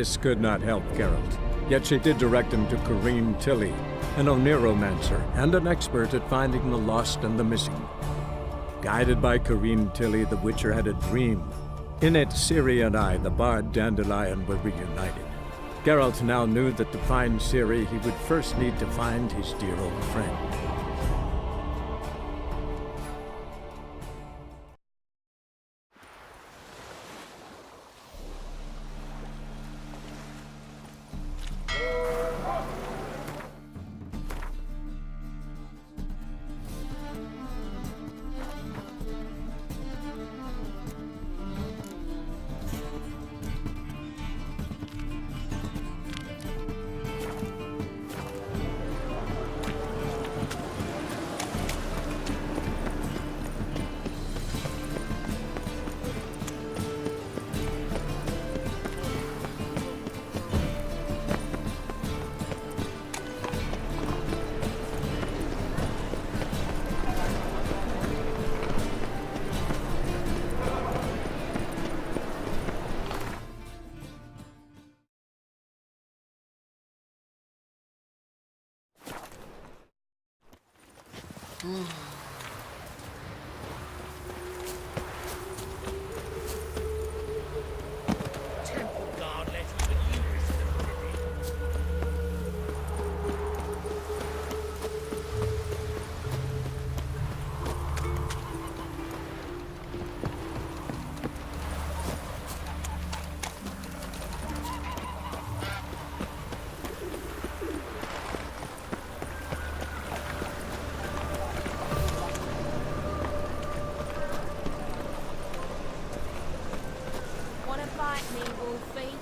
This could not help Geralt, yet she did direct him to Corrine Tilly, an Oniromancer and an expert at finding the lost and the missing. Guided by Corrine Tilly, the Witcher had a dream. In it, Ciri and I, the bard Dandelion, were reunited. Geralt now knew that to find Ciri, he would first need to find his dear old friend. Temple guard let even you listen to the Wanna fight me, Wolfie?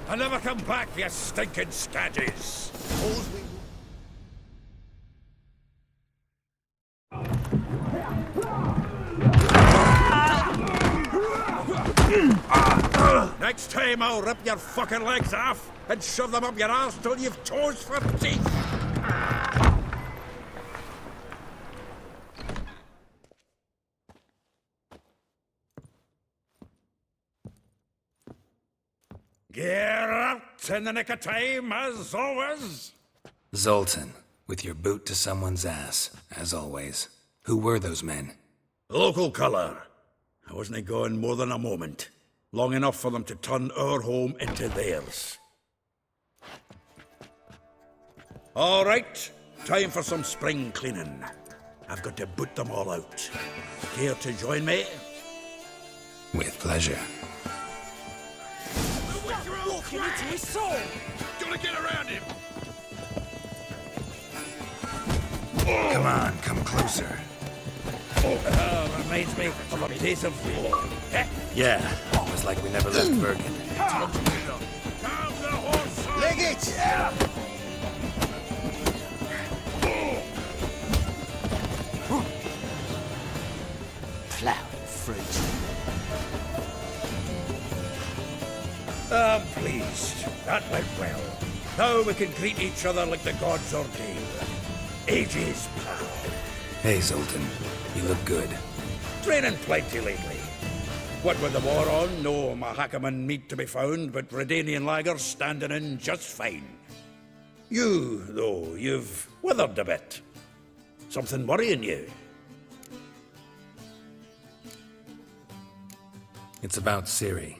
I'll never come back, you stinking scaddies! Next time I'll rip your fucking legs off and shove them up your arse till you've toes for teeth! Geralt, in the nick of time, as always. Zoltan, with your boot to someone's ass, as always. Who were those men? Local colour. I wasn't gone more than a moment. Long enough for them to turn our home into theirs. All right, time for some spring cleaning. I've got to boot them all out. Care to join me? With pleasure. walking into his soul! Gotta get around him! Come on, come closer. Reminds me of a piece of war. Yeah, almost like we never left Bergen. Calm the horse! Leg it! Plowing fruit. I'm pleased. That went well. Now we can greet each other like the gods ordained. Ages, pal. Hey, Zoltan. You look good. Training plenty lately. What with the war on, no Mahakaman meat to be found, but Redanian lagers standing in just fine. You, though, you've withered a bit. Something worrying you? It's about Ciri.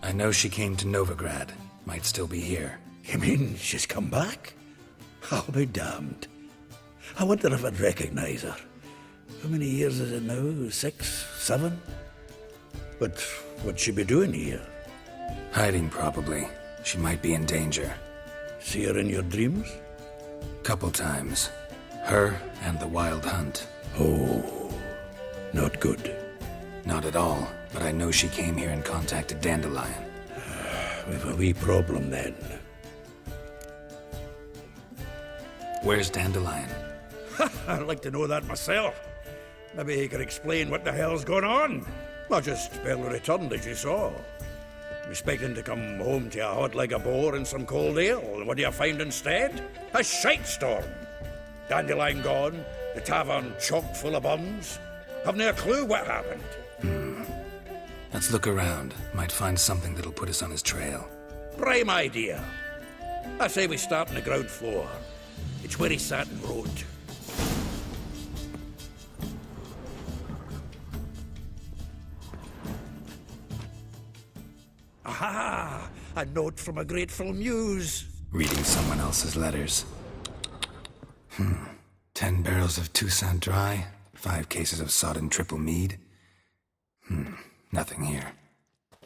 I know she came to Novigrad. Might still be here. You mean she's come back? I'll be damned. I wonder if I'd recognize her. How many years is it now? 6, 7? But what'd she be doing here? Hiding, probably. She might be in danger. See her in your dreams? Couple times. Her and the Wild Hunt. Oh, not good. Not at all, but I know she came here and contacted Dandelion. we've a wee problem then. Where's Dandelion? I'd like to know that myself. Maybe he could explain what the hell's going on. I just barely returned, as you saw. Expecting to come home to a hot like a boar and some cold ale, and what do you find instead? A shite storm. Dandelion gone, the tavern chock full of bums. Haven't a clue what happened. Let's look around. Might find something that'll put us on his trail. Prime idea. I say we start on the ground floor. It's where he sat and wrote. Aha! A note from a grateful muse. Reading someone else's letters. 10 barrels of Toussaint Dry, 5 cases of sodden triple mead. Nothing here.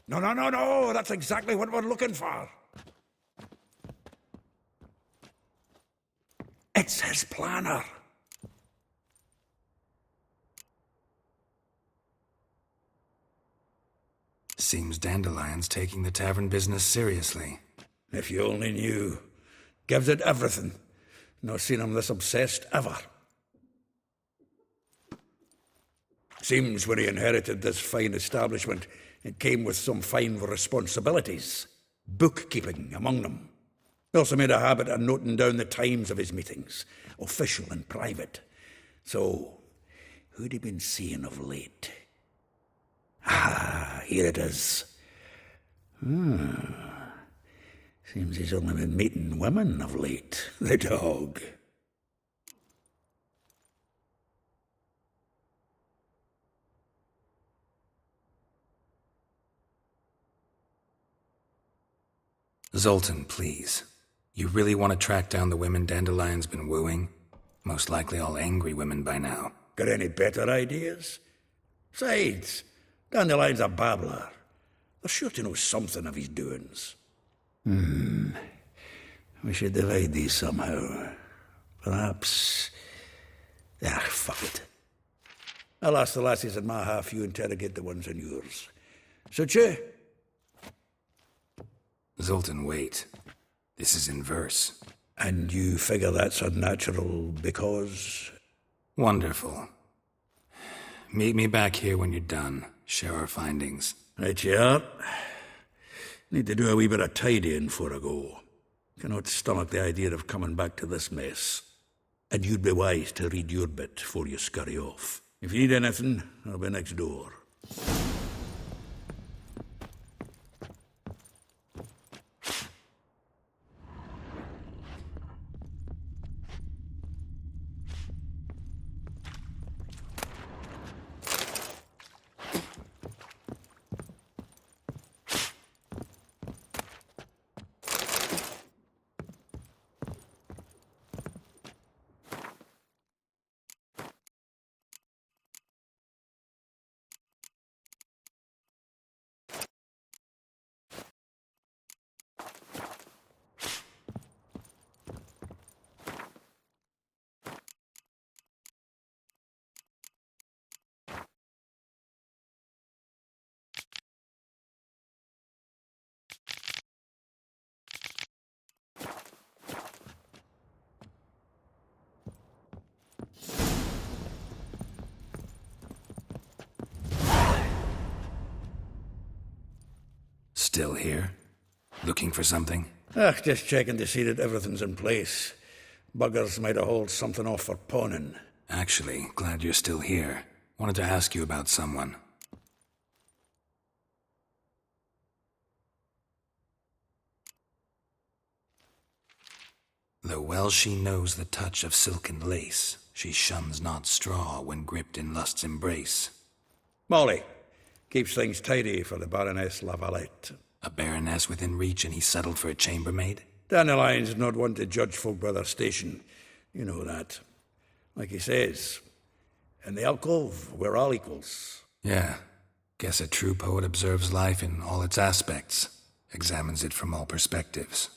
No. That's exactly what we're looking for. It's his planner. Seems Dandelion's taking the tavern business seriously. If you only knew. Gives it everything. Not seen him this obsessed ever. Seems when he inherited this fine establishment, it came with some fine responsibilities. Bookkeeping among them. He also made a habit of noting down the times of his meetings, official and private. So, who'd he been seeing of late? Ah, here it is. Seems he's only been meeting women of late, the dog. Zoltan, please. You really want to track down the women Dandelion's been wooing? Most likely all angry women by now. Got any better ideas? Besides, Dandelion's a babbler. They're sure to know something of his doings. We should divide these somehow. Perhaps... fuck it. I'll ask the lassies in my half, you interrogate the ones in yours. Suit you? Zoltan, wait. This is in verse. And you figure that's unnatural because... Wonderful. Meet me back here when you're done. Share our findings. Right you are. Need to do a wee bit of tidying before I go. Cannot stomach the idea of coming back to this mess. And you'd be wise to read your bit before you scurry off. If you need anything, I'll be next door. Still here? Looking for something? Just checking to see that everything's in place. Buggers might have hauled something off for pawning. Actually, glad you're still here. Wanted to ask you about someone. Though well she knows the touch of silken lace, she shuns not straw when gripped in lust's embrace. Molly. Keeps things tidy for the Baroness Lavalette. A baroness within reach and he settled for a chambermaid? Dandelion's not one to judge folk by their station. You know that. Like he says, in the alcove, we're all equals. Yeah. Guess a true poet observes life in all its aspects, examines it from all perspectives.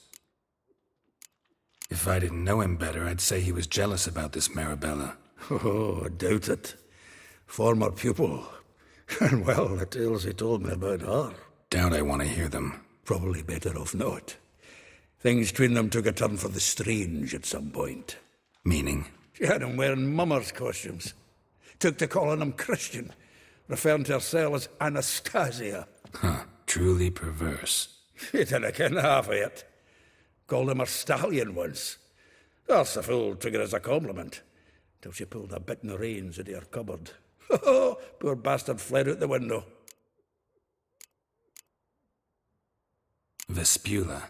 If I didn't know him better, I'd say he was jealous about this Marabella. Oh, I doubt it. Former pupil. And well, the tales he told me about her. Doubt I want to hear them. Probably better off not. Things between them took a turn for the strange at some point. Meaning? She had him wearing mummers' costumes. Took to calling him Christian, referring to herself as Anastasia. Huh, truly perverse. She didn't ken half of it. Called him her stallion once. That's the fool took it as a compliment, till she pulled a bit in the reins into her cupboard. Poor bastard fled out the window. Vespula.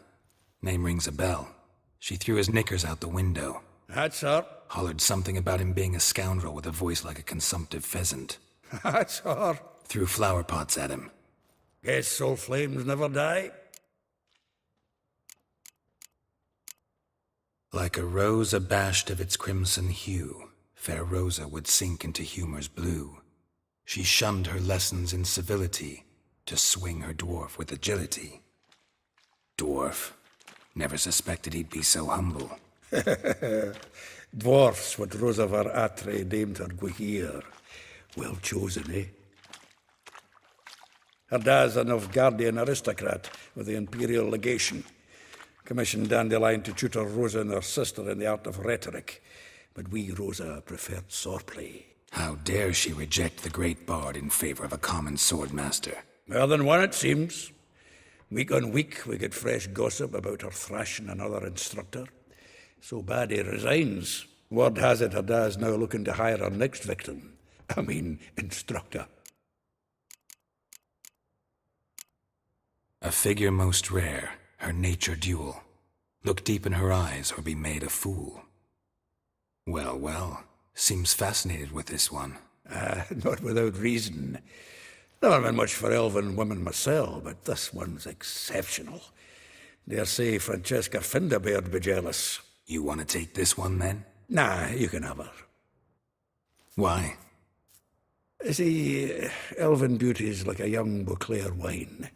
Name rings a bell. She threw his knickers out the window. That's her. Hollered something about him being a scoundrel with a voice like a consumptive pheasant. That's her. Threw flower pots at him. Guess soul flames never die. Like a rose abashed of its crimson hue, fair Rosa would sink into humor's blue. She shunned her lessons in civility to swing her dwarf with agility. Dwarf. Never suspected he'd be so humble. Dwarfs what Rosa var Atre named her Gwahir. Well chosen, eh? Her dad's a Novgardian aristocrat with the Imperial Legation. Commissioned Dandelion to tutor Rosa and her sister in the art of rhetoric. But we, Rosa, preferred swordplay. How dare she reject the great bard in favor of a common swordmaster? More than one, it seems. Week on week, we get fresh gossip about her thrashing another instructor. So bad he resigns. Word has it her dad's now looking to hire her next victim. Instructor. A figure most rare, her nature dual. Look deep in her eyes or be made a fool. Well, well, seems fascinated with this one. Not without reason. Never been much for elven women myself, but this one's exceptional. Dare say Francesca Finderbeard be jealous. You want to take this one, then? Nah, you can have her. Why? See, elven beauty's like a young Beauclair wine,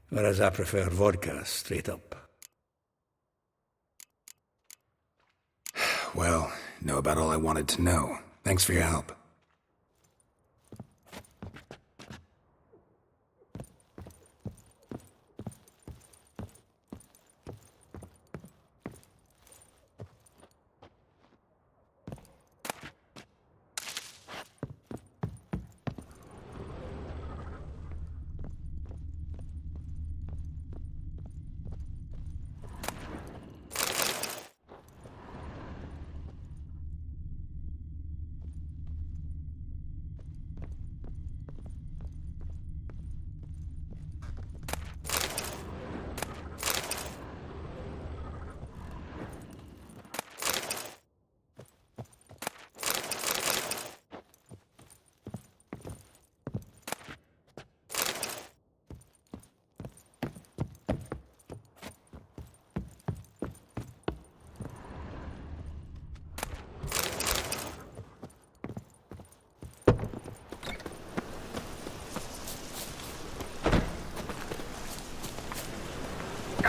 whereas I prefer vodka straight up. Well, know about all I wanted to know. Thanks for your help.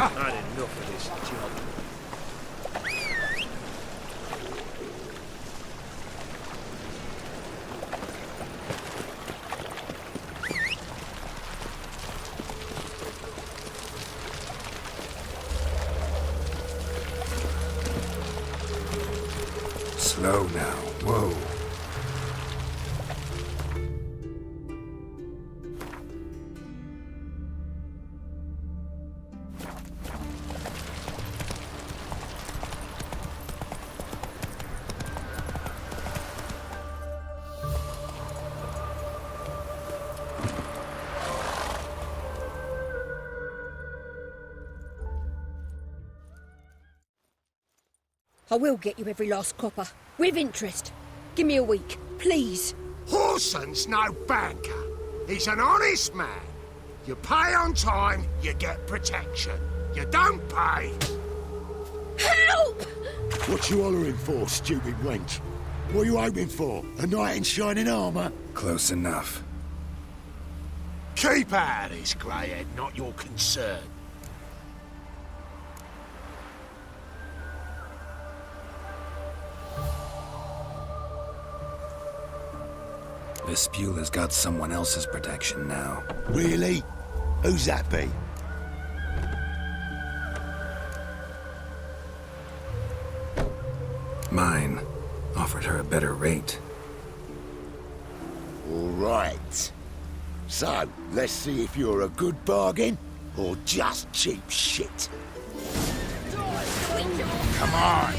I had enough of this job. Slow now. Whoa. I will get you every last copper. With interest. Give me a week, please. Horson's no banker. He's an honest man. You pay on time, you get protection. You don't pay. Help! What you hollering for, stupid wench? What are you hoping for? A knight in shining armour? Close enough. Keep out of this, greyhead, not your concern. Vespula's got someone else's protection now. Really? Who's that be? Mine offered her a better rate. All right. So, let's see if you're a good bargain or just cheap shit. Come on.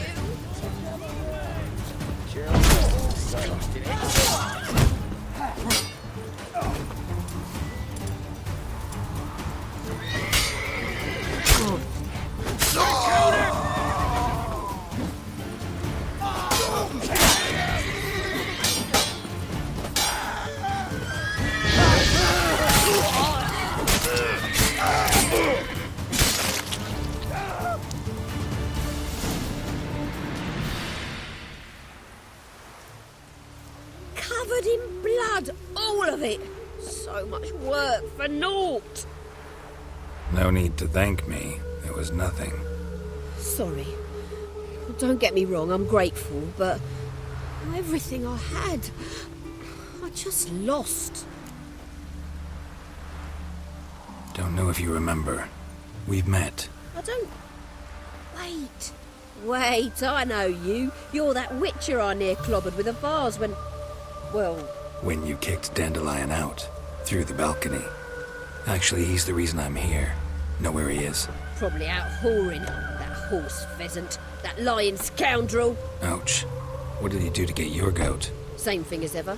Covered in blood, all of it. So much work for naught. No need to thank me. It was nothing. Sorry. Don't get me wrong, I'm grateful, but everything I had, I just lost. Don't know if you remember. We've met. I don't... Wait, I know you. You're that witcher I near clobbered with a vase when... Well... When you kicked Dandelion out. Through the balcony. Actually, he's the reason I'm here. Know where he is? Probably out whoring. That horse pheasant. That lying scoundrel. Ouch. What did he do to get your goat? Same thing as ever.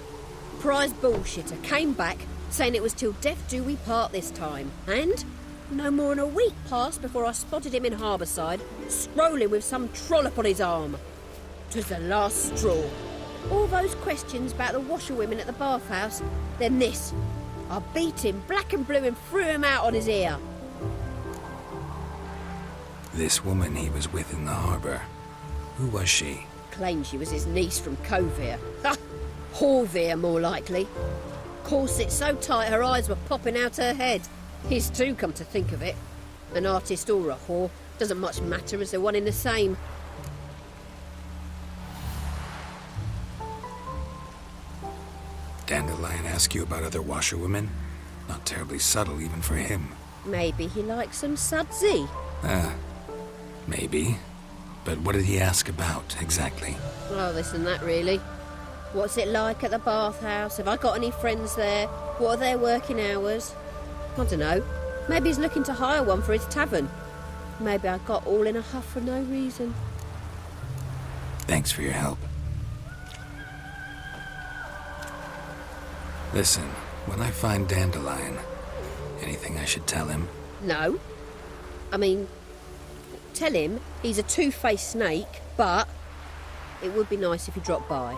Prize bullshitter came back, saying it was till death do we part this time. And no more than a week passed before I spotted him in Harbourside, scrolling with some trollop on his arm. 'Twas the last straw. All those questions about the washerwomen at the bathhouse, then this. I beat him black and blue and threw him out on his ear. This woman he was with in the harbour. Who was she? Claimed she was his niece from Covere. Ha! Horvere, more likely. Corset so tight her eyes were popping out her head. His too, come to think of it. An artist or a whore, doesn't much matter as they're one in the same. Dandelion ask you about other washerwomen? Not terribly subtle even for him. Maybe he likes some sudsy. Maybe. But what did he ask about, exactly? Oh, this and that, really. What's it like at the bathhouse? Have I got any friends there? What are their working hours? I don't know. Maybe he's looking to hire one for his tavern. Maybe I got all in a huff for no reason. Thanks for your help. Listen, when I find Dandelion, anything I should tell him? No. I mean, tell him he's a two-faced snake, but it would be nice if he dropped by.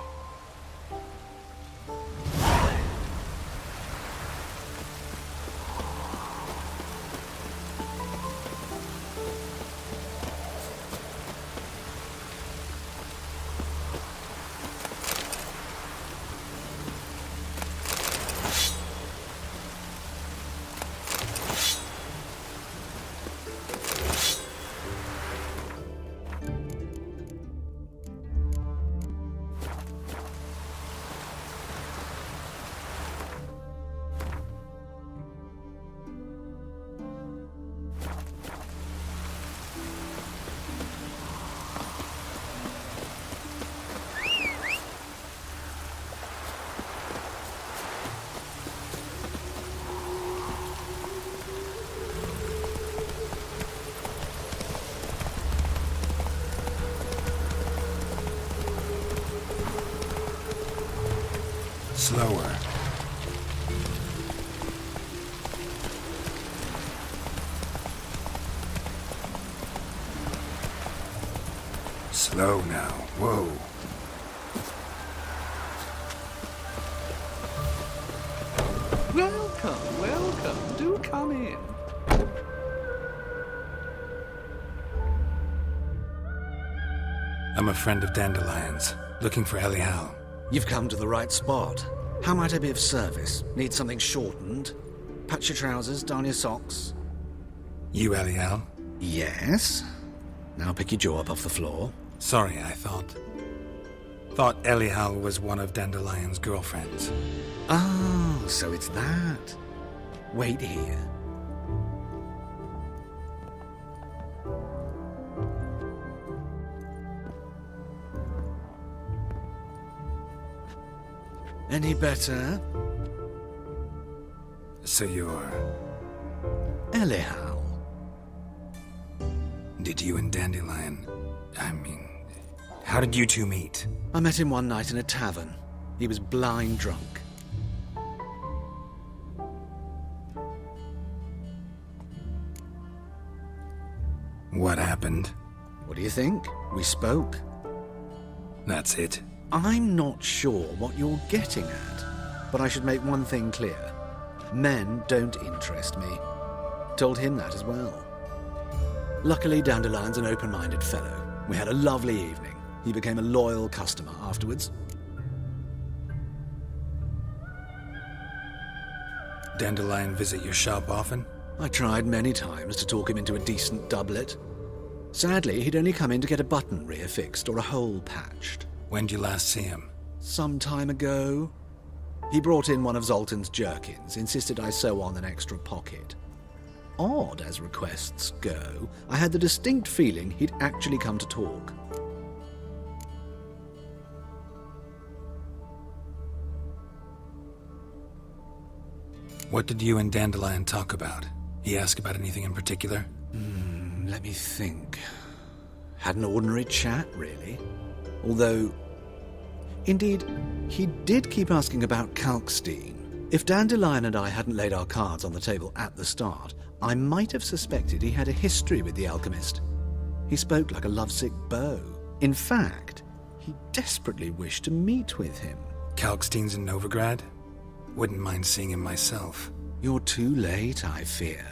Slower. Slow now. Whoa. Welcome, welcome. Do come in. I'm a friend of Dandelion's, looking for Elial. You've come to the right spot. How might I be of service? Need something shortened? Patch your trousers, darn your socks. You Elial? Yes. Now pick your jaw up off the floor. Sorry, I thought Elial was one of Dandelion's girlfriends. Oh, so it's that. Wait here. Any better? So you're... Elihu. Did you and Dandelion... how did you two meet? I met him one night in a tavern. He was blind drunk. What happened? What do you think? We spoke. That's it. I'm not sure what you're getting at, but I should make one thing clear. Men don't interest me. Told him that as well. Luckily, Dandelion's an open-minded fellow. We had a lovely evening. He became a loyal customer afterwards. Dandelion visit your shop often? I tried many times to talk him into a decent doublet. Sadly, he'd only come in to get a button reaffixed or a hole patched. When'd you last see him? Some time ago. He brought in one of Zoltan's jerkins, insisted I sew on an extra pocket. Odd as requests go, I had the distinct feeling he'd actually come to talk. What did you and Dandelion talk about? He asked about anything in particular? Let me think. Had an ordinary chat, really. Although, indeed, he did keep asking about Kalkstein. If Dandelion and I hadn't laid our cards on the table at the start, I might have suspected he had a history with the alchemist. He spoke like a lovesick beau. In fact, he desperately wished to meet with him. Kalkstein's in Novigrad? Wouldn't mind seeing him myself. You're too late, I fear.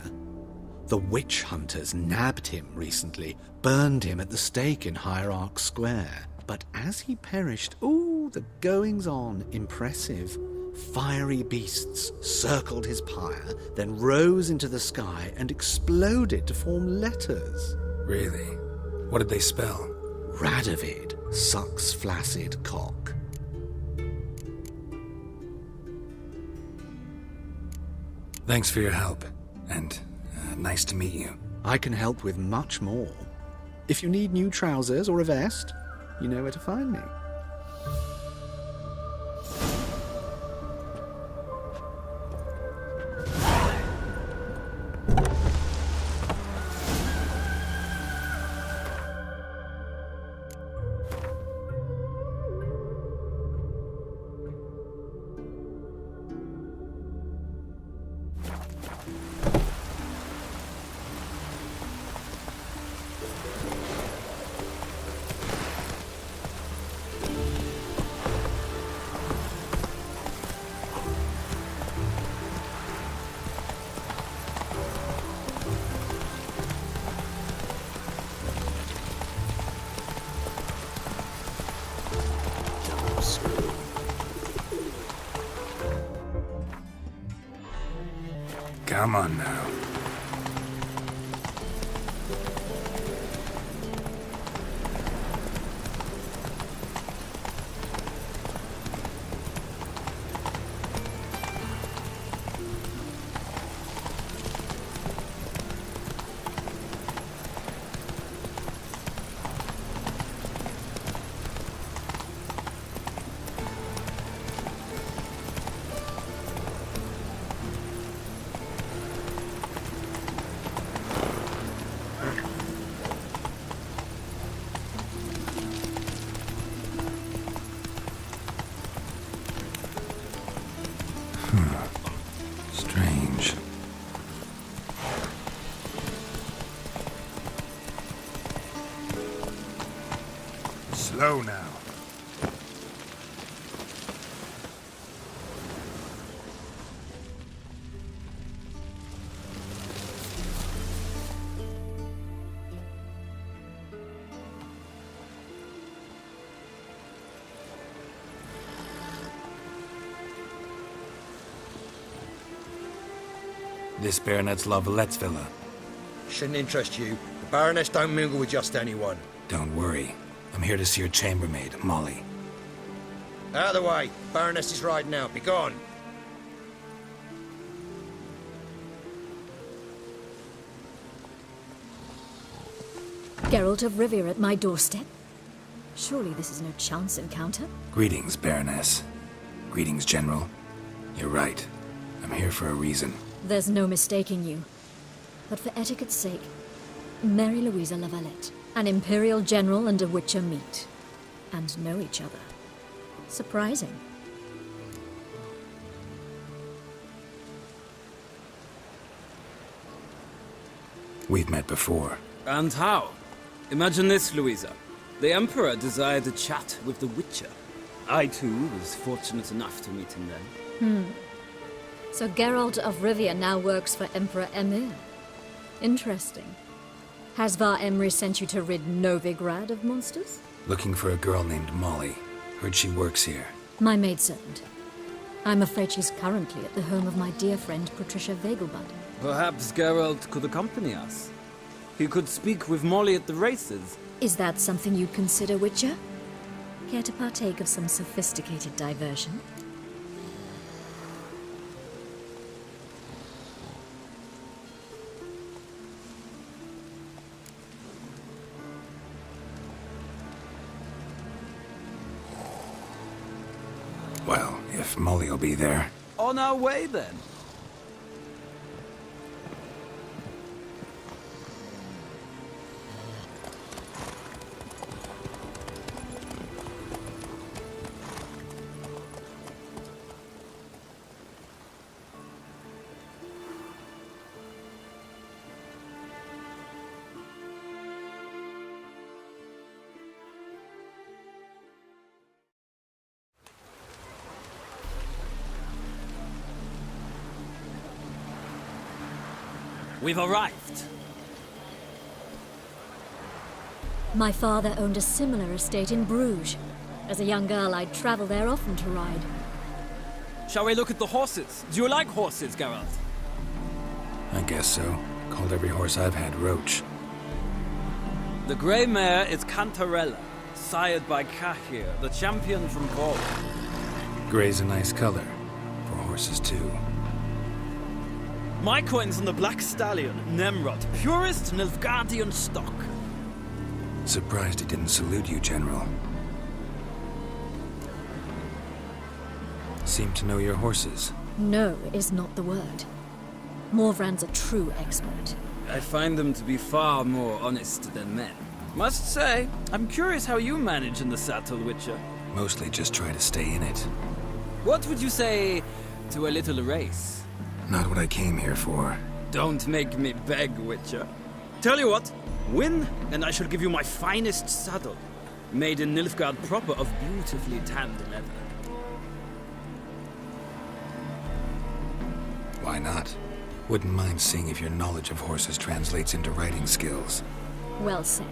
The witch hunters nabbed him recently, burned him at the stake in Hierarch Square. But as he perished, the goings-on impressive. Fiery beasts circled his pyre, then rose into the sky and exploded to form letters. Really? What did they spell? Radovid sucks flaccid cock. Thanks for your help, and nice to meet you. I can help with much more. If you need new trousers or a vest, you know where to find me. Come on now. Strange. Slow now. This Baronet's La Vallette's villa. Shouldn't interest you. The Baroness don't mingle with just anyone. Don't worry. I'm here to see your chambermaid, Molly. Out of the way. Baroness is riding out. Be gone. Geralt of Rivia at my doorstep? Surely this is no chance encounter? Greetings, Baroness. Greetings, General. You're right. I'm here for a reason. There's no mistaking you. But for etiquette's sake, Mary Louisa Lavalette, an Imperial General and a Witcher meet. And know each other. Surprising. We've met before. And how? Imagine this, Louisa. The Emperor desired a chat with the Witcher. I, too, was fortunate enough to meet him then. So Geralt of Rivia now works for Emperor Emir. Interesting. Has Var Emry sent you to rid Novigrad of monsters? Looking for a girl named Molly. Heard she works here. My maidservant. I'm afraid she's currently at the home of my dear friend Patricia Vegelbud. Perhaps Geralt could accompany us. He could speak with Molly at the races. Is that something you'd consider, Witcher? Care to partake of some sophisticated diversion? Well, if Molly'll be there. On our way, then. We've arrived. My father owned a similar estate in Bruges. As a young girl, I'd travel there often to ride. Shall we look at the horses? Do you like horses, Geralt? I guess so. Called every horse I've had Roach. The grey mare is Cantarella, sired by Cahir, the champion from Gaul. Grey's a nice color. For horses, too. My coin's on the Black Stallion, Nemrod, purest Nilfgaardian stock. Surprised he didn't salute you, General. Seem to know your horses. No is not the word. Morvran's a true expert. I find them to be far more honest than men. Must say, I'm curious how you manage in the saddle, Witcher. Mostly just try to stay in it. What would you say to a little race? Not what I came here for. Don't make me beg, Witcher. Tell you what, win, and I shall give you my finest saddle. Made in Nilfgaard proper of beautifully tanned leather. Why not? Wouldn't mind seeing if your knowledge of horses translates into riding skills. Well said.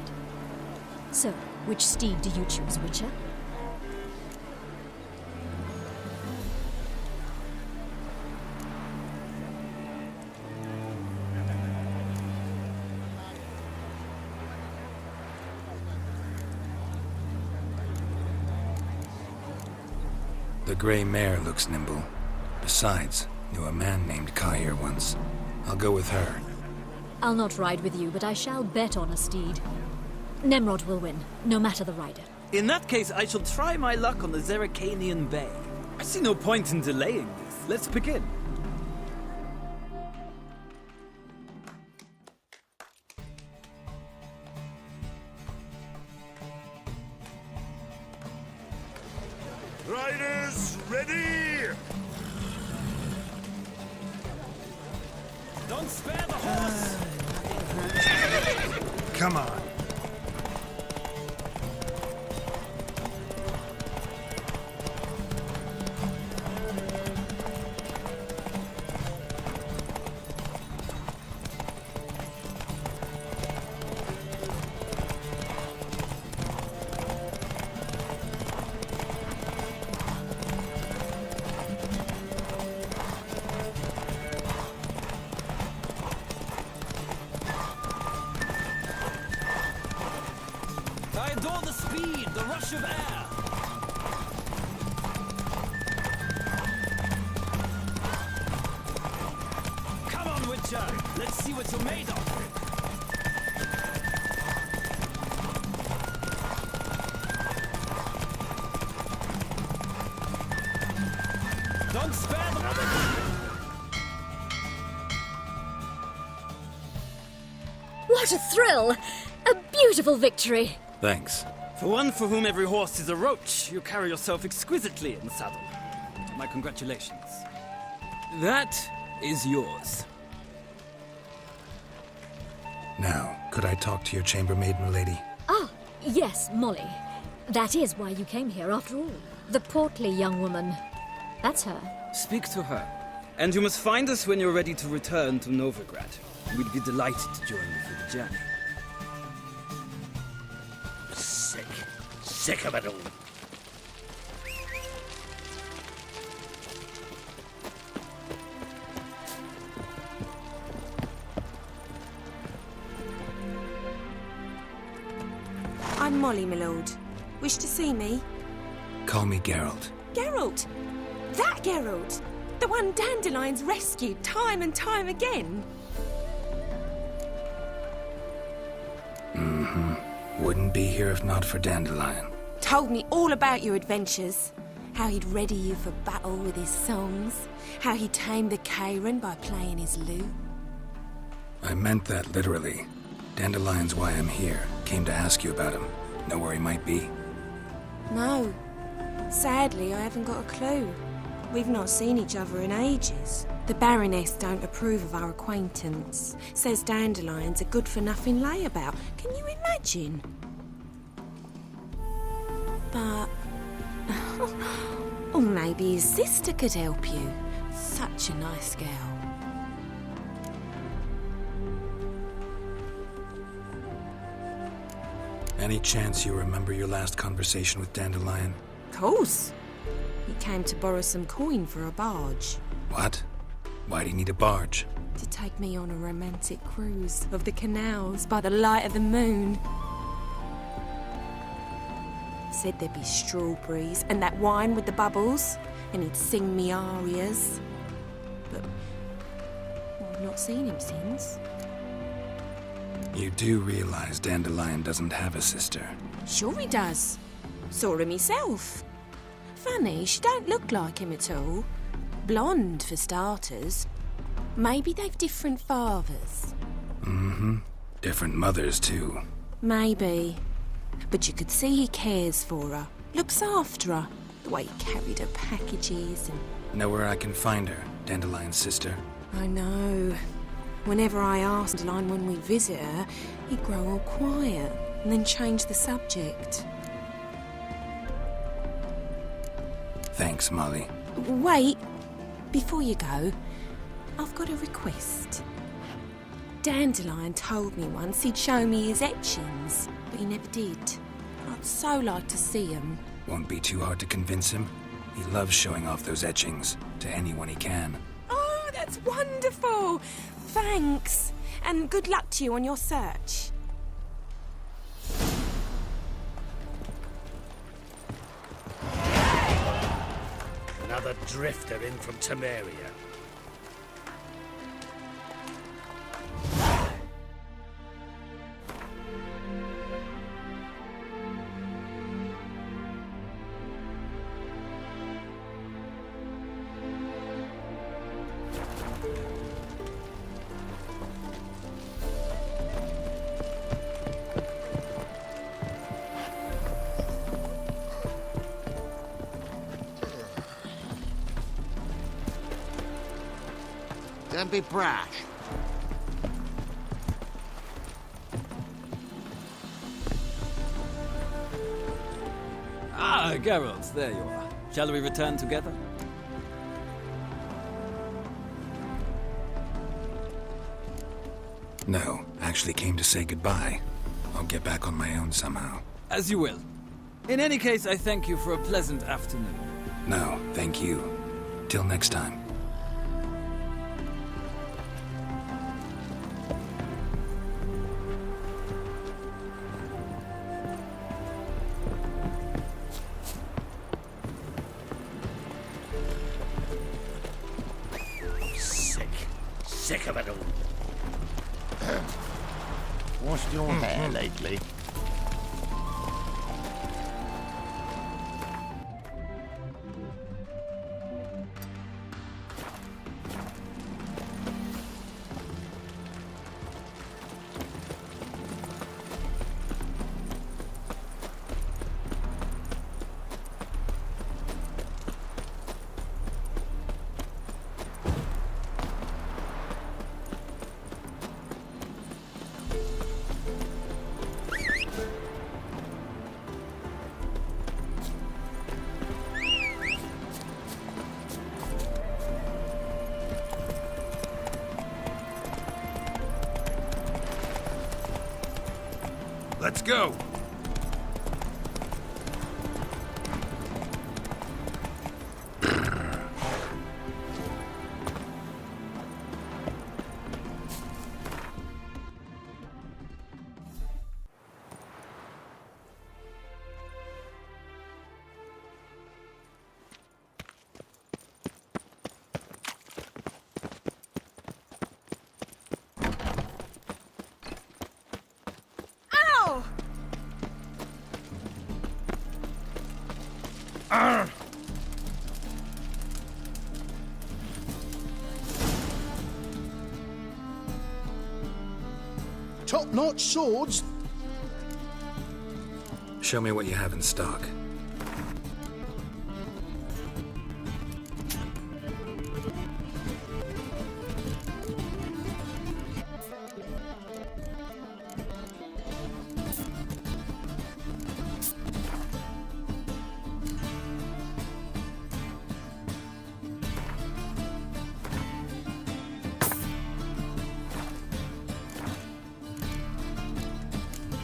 So, which steed do you choose, Witcher? The gray mare looks nimble. Besides, knew a man named Cahir once. I'll go with her. I'll not ride with you, but I shall bet on a steed. Nemrod will win, no matter the rider. In that case, I shall try my luck on the Zerrikanian Bay. I see no point in delaying this. Let's begin. Riders, ready! Don't spare the horse! Come on. I adore the speed, the rush of air. Come on, Witcher. Let's see what you're made of. What a thrill! A beautiful victory! Thanks. For one for whom every horse is a roach, you carry yourself exquisitely in the saddle. My congratulations. That is yours. Now, could I talk to your chambermaid, milady? Ah, yes, Molly. That is why you came here after all. The portly young woman. That's her. Speak to her. And you must find us when you're ready to return to Novigrad. We'd be delighted to join you for the journey. Sick of it all. I'm Molly, my lord. Wish to see me? Call me Geralt. Geralt! That Geralt! The one Dandelion's rescued time and time again. Wouldn't be here if not for Dandelion. Told me all about your adventures. How he'd ready you for battle with his songs. How he tamed the Karen by playing his lute. I meant that literally. Dandelion's why I'm here. Came to ask you about him. Know where he might be? No. Sadly, I haven't got a clue. We've not seen each other in ages. The Baroness don't approve of our acquaintance. Says Dandelion's a good-for-nothing layabout. Can you imagine? But... or maybe his sister could help you. Such a nice girl. Any chance you remember your last conversation with Dandelion? Course. He came to borrow some coin for a barge. What? Why do you need a barge? To take me on a romantic cruise of the canals by the light of the moon. Said there'd be strawberries and that wine with the bubbles, and he'd sing me arias. But I've not seen him since. You do realize Dandelion doesn't have a sister? Sure he does. Saw her myself. Funny, she don't look like him at all. Blonde, for starters. Maybe they've different fathers. Different mothers, too. Maybe. But you could see he cares for her. Looks after her. The way he carried her packages and... Know where I can find her, Dandelion's sister? I know. Whenever I asked Dandelion when we visit her, he'd grow all quiet and then change the subject. Thanks, Molly. Wait. Before you go, I've got a request. Dandelion told me once he'd show me his etchings, but he never did. I'd so like to see them. Won't be too hard to convince him. He loves showing off those etchings to anyone he can. Oh, that's wonderful! Thanks, and good luck to you on your search. Another drifter in from Temeria. Don't be brash. Ah, Geralt, there you are. Shall we return together? No, actually came to say goodbye. I'll get back on my own somehow. As you will. In any case, I thank you for a pleasant afternoon. No, thank you. Till next time. Sick of it all. Washed your hair lately? Let's go. Top-notch swords? Show me what you have in stock.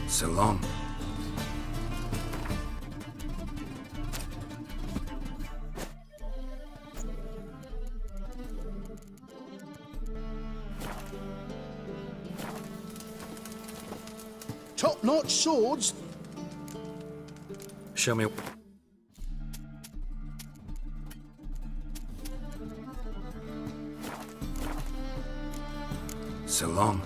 So long. Top-notch swords? Show me. So long.